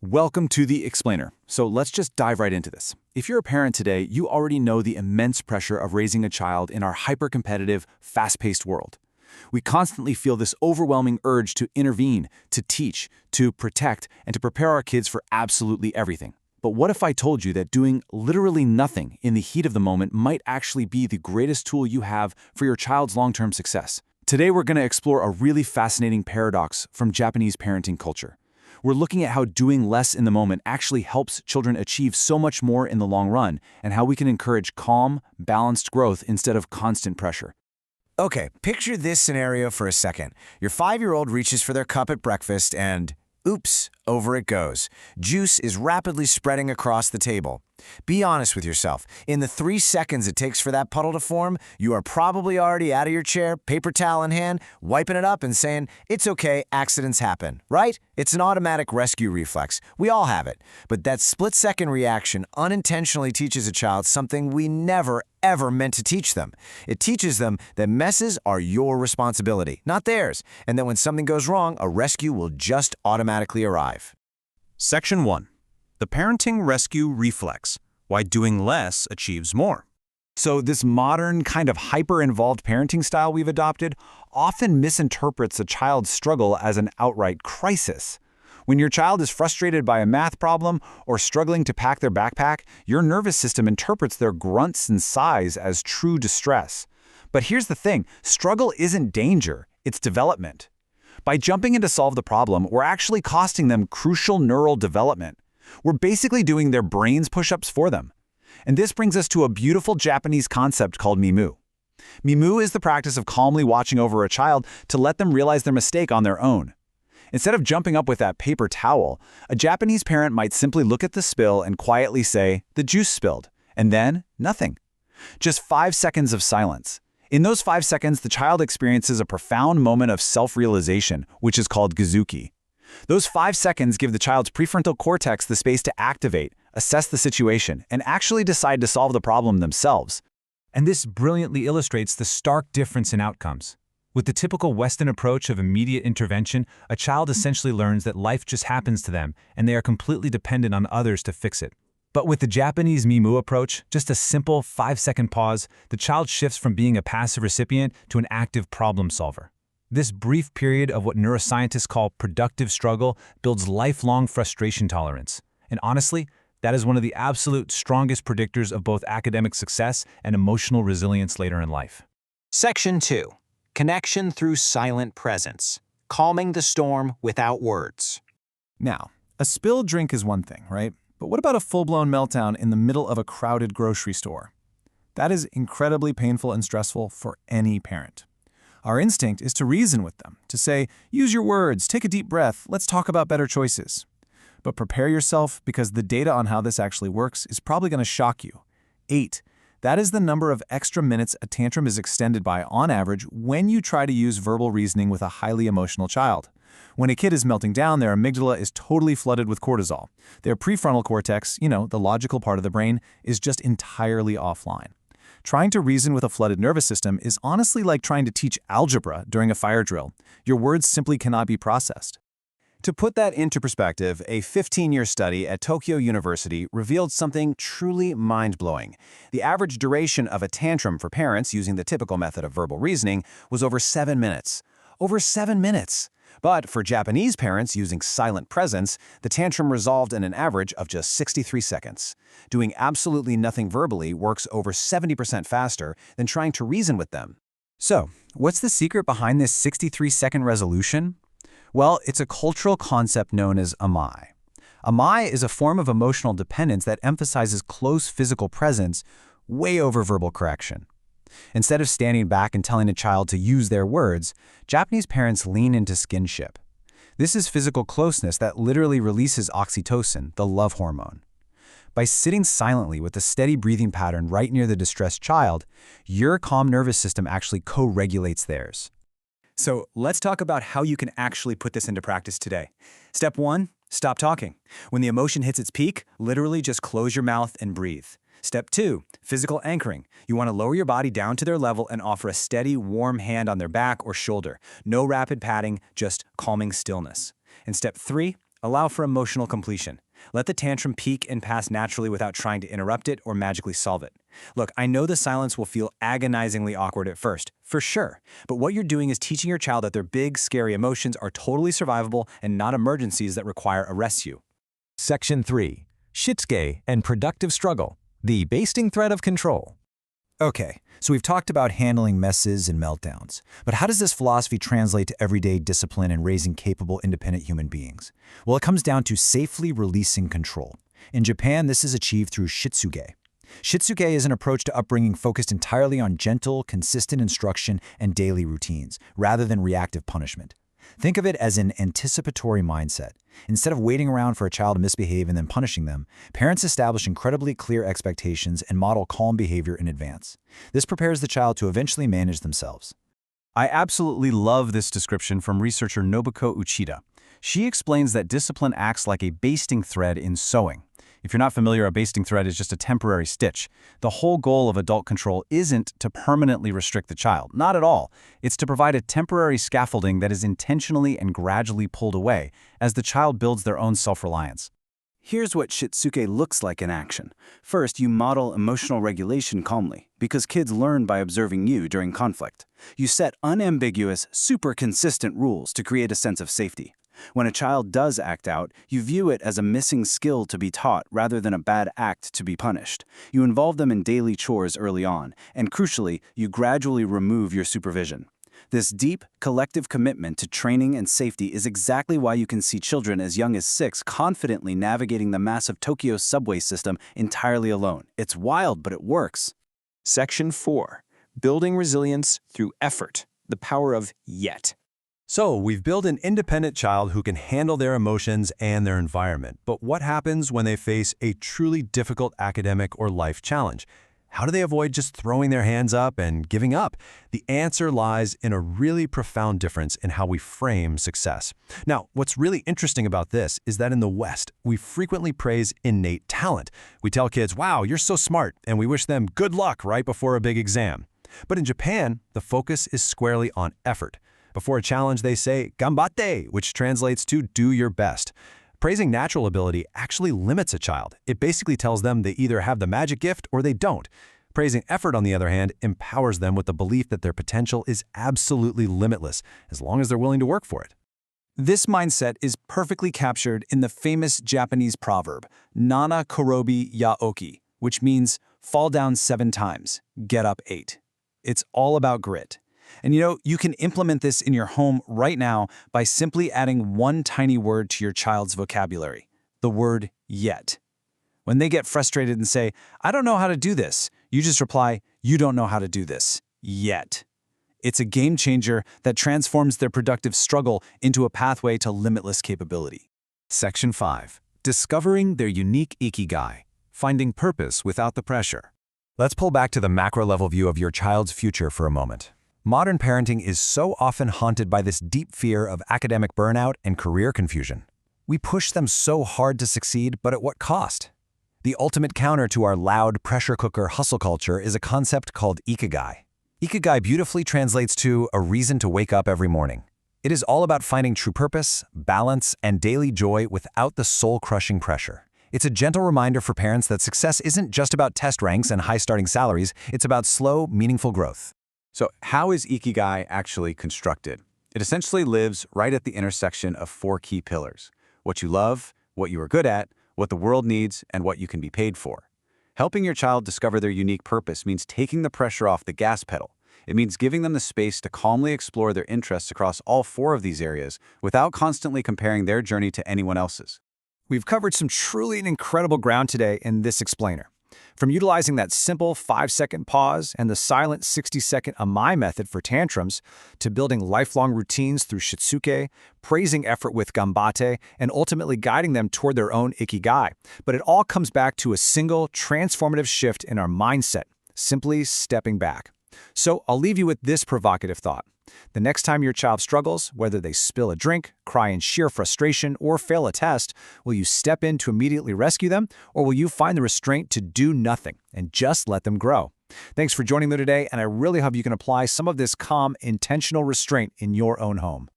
Welcome to The Explainer. So let's just dive right into this. If you're a parent today, you already know the immense pressure of raising a child in our hyper-competitive, fast-paced world. We constantly feel this overwhelming urge to intervene, to teach, to protect, and to prepare our kids for absolutely everything. But what if I told you that doing literally nothing in the heat of the moment might actually be the greatest tool you have for your child's long-term success? Today we're going to explore a really fascinating paradox from Japanese parenting culture. We're looking at how doing less in the moment actually helps children achieve so much more in the long run, and how we can encourage calm, balanced growth instead of constant pressure. Okay, picture this scenario for a second. Your 5-year-old reaches for their cup at breakfast and, oops, over it goes. Juice is rapidly spreading across the table. Be honest with yourself. In the 3 seconds it takes for that puddle to form, you are probably already out of your chair, paper towel in hand, wiping it up and saying, "It's okay, accidents happen," right? It's an automatic rescue reflex. We all have it. But that split-second reaction unintentionally teaches a child something we never, ever meant to teach them. It teaches them that messes are your responsibility, not theirs, and that when something goes wrong, a rescue will just automatically arrive. Section 1. The Parenting Rescue Reflex. Why doing less achieves more. So this modern, kind of hyper-involved parenting style we've adopted often misinterprets a child's struggle as an outright crisis. When your child is frustrated by a math problem or struggling to pack their backpack, your nervous system interprets their grunts and sighs as true distress. But here's the thing, struggle isn't danger, it's development. By jumping in to solve the problem, we're actually costing them crucial neural development. We're basically doing their brains push-ups for them. And this brings us to a beautiful Japanese concept called mimu. Mimu is the practice of calmly watching over a child to let them realize their mistake on their own. Instead of jumping up with that paper towel, a Japanese parent might simply look at the spill and quietly say, "The juice spilled," and then nothing. Just 5 seconds of silence. In those 5 seconds, the child experiences a profound moment of self-realization, which is called gizuki. Those 5 seconds give the child's prefrontal cortex the space to activate, assess the situation, and actually decide to solve the problem themselves. And this brilliantly illustrates the stark difference in outcomes. With the typical Western approach of immediate intervention, a child essentially learns that life just happens to them, and they are completely dependent on others to fix it. But with the Japanese mimu approach, just a simple 5-second pause, the child shifts from being a passive recipient to an active problem solver. This brief period of what neuroscientists call productive struggle builds lifelong frustration tolerance. And honestly, that is one of the absolute strongest predictors of both academic success and emotional resilience later in life. Section 2. Connection through silent presence. Calming the storm without words. Now, a spilled drink is one thing, right? But what about a full-blown meltdown in the middle of a crowded grocery store? That is incredibly painful and stressful for any parent. Our instinct is to reason with them, to say, "Use your words, take a deep breath, let's talk about better choices." But prepare yourself, because the data on how this actually works is probably going to shock you. 8. That is the number of extra minutes a tantrum is extended by on average when you try to use verbal reasoning with a highly emotional child. When a kid is melting down, their amygdala is totally flooded with cortisol. Their prefrontal cortex, the logical part of the brain, is just entirely offline. Trying to reason with a flooded nervous system is honestly like trying to teach algebra during a fire drill. Your words simply cannot be processed. To put that into perspective, a 15-year study at Tokyo University revealed something truly mind-blowing. The average duration of a tantrum for parents using the typical method of verbal reasoning was over 7 minutes. Over 7 minutes! But for Japanese parents using silent presence, the tantrum resolved in an average of just 63 seconds. Doing absolutely nothing verbally works over 70% faster than trying to reason with them. So, what's the secret behind this 63-second resolution? Well, it's a cultural concept known as amai. Amai is a form of emotional dependence that emphasizes close physical presence way over verbal correction. Instead of standing back and telling a child to use their words, Japanese parents lean into skinship. This is physical closeness that literally releases oxytocin, the love hormone. By sitting silently with a steady breathing pattern right near the distressed child, your calm nervous system actually co-regulates theirs. So let's talk about how you can actually put this into practice today. Step 1, stop talking. When the emotion hits its peak, literally just close your mouth and breathe. Step 2, physical anchoring. You want to lower your body down to their level and offer a steady, warm hand on their back or shoulder. No rapid patting, just calming stillness. And step 3, Allow for emotional completion. Let the tantrum peak and pass naturally without trying to interrupt it or magically solve it. Look, I know the silence will feel agonizingly awkward at first, for sure, but what you're doing is teaching your child that their big, scary emotions are totally survivable and not emergencies that require a rescue. Section 3. Shitsuke and Productive Struggle. The Basting Threat of Control. Okay, so we've talked about handling messes and meltdowns, but how does this philosophy translate to everyday discipline and raising capable, independent human beings? Well, it comes down to safely releasing control. In Japan, this is achieved through shitsuge. Shitsuge is an approach to upbringing focused entirely on gentle, consistent instruction and daily routines, rather than reactive punishment. Think of it as an anticipatory mindset. Instead of waiting around for a child to misbehave and then punishing them, parents establish incredibly clear expectations and model calm behavior in advance. This prepares the child to eventually manage themselves. I absolutely love this description from researcher Nobuko Uchida. She explains that discipline acts like a basting thread in sewing. If you're not familiar, a basting thread is just a temporary stitch. The whole goal of adult control isn't to permanently restrict the child, not at all. It's to provide a temporary scaffolding that is intentionally and gradually pulled away as the child builds their own self-reliance. Here's what shitsuke looks like in action. First, you model emotional regulation calmly, because kids learn by observing you during conflict. You set unambiguous, super consistent rules to create a sense of safety. When a child does act out, you view it as a missing skill to be taught rather than a bad act to be punished. You involve them in daily chores early on, and crucially, you gradually remove your supervision. This deep, collective commitment to training and safety is exactly why you can see children as young as 6 confidently navigating the massive Tokyo subway system entirely alone. It's wild, but it works. Section 4. Building Resilience Through Effort. The Power of Yet. So, we've built an independent child who can handle their emotions and their environment. But what happens when they face a truly difficult academic or life challenge? How do they avoid just throwing their hands up and giving up? The answer lies in a really profound difference in how we frame success. Now, what's really interesting about this is that in the West, we frequently praise innate talent. We tell kids, wow, you're so smart, and we wish them good luck right before a big exam. But in Japan, the focus is squarely on effort. Before a challenge, they say, "Ganbatte," which translates to do your best. Praising natural ability actually limits a child. It basically tells them they either have the magic gift or they don't. Praising effort, on the other hand, empowers them with the belief that their potential is absolutely limitless, as long as they're willing to work for it. This mindset is perfectly captured in the famous Japanese proverb, Nana Korobi ya Oki, which means fall down 7 times, get up 8. It's all about grit. And you can implement this in your home right now by simply adding one tiny word to your child's vocabulary, the word yet. When they get frustrated and say, I don't know how to do this, you just reply, you don't know how to do this yet. It's a game changer that transforms their productive struggle into a pathway to limitless capability. Section 5. Discovering their unique ikigai. Finding purpose without the pressure. Let's pull back to the macro-level view of your child's future for a moment. Modern parenting is so often haunted by this deep fear of academic burnout and career confusion. We push them so hard to succeed, but at what cost? The ultimate counter to our loud pressure cooker hustle culture is a concept called ikigai. Ikigai beautifully translates to a reason to wake up every morning. It is all about finding true purpose, balance, and daily joy without the soul-crushing pressure. It's a gentle reminder for parents that success isn't just about test ranks and high starting salaries, it's about slow, meaningful growth. So how is Ikigai actually constructed? It essentially lives right at the intersection of 4 key pillars: what you love, what you are good at, what the world needs, and what you can be paid for. Helping your child discover their unique purpose means taking the pressure off the gas pedal. It means giving them the space to calmly explore their interests across all 4 of these areas without constantly comparing their journey to anyone else's. We've covered some truly incredible ground today in this explainer. From utilizing that simple 5-second pause and the silent 60-second amai method for tantrums, to building lifelong routines through shitsuke, praising effort with ganbatte, and ultimately guiding them toward their own ikigai. But it all comes back to a single transformative shift in our mindset, simply stepping back. So I'll leave you with this provocative thought. The next time your child struggles, whether they spill a drink, cry in sheer frustration, or fail a test, will you step in to immediately rescue them, or will you find the restraint to do nothing and just let them grow? Thanks for joining me today, and I really hope you can apply some of this calm, intentional restraint in your own home.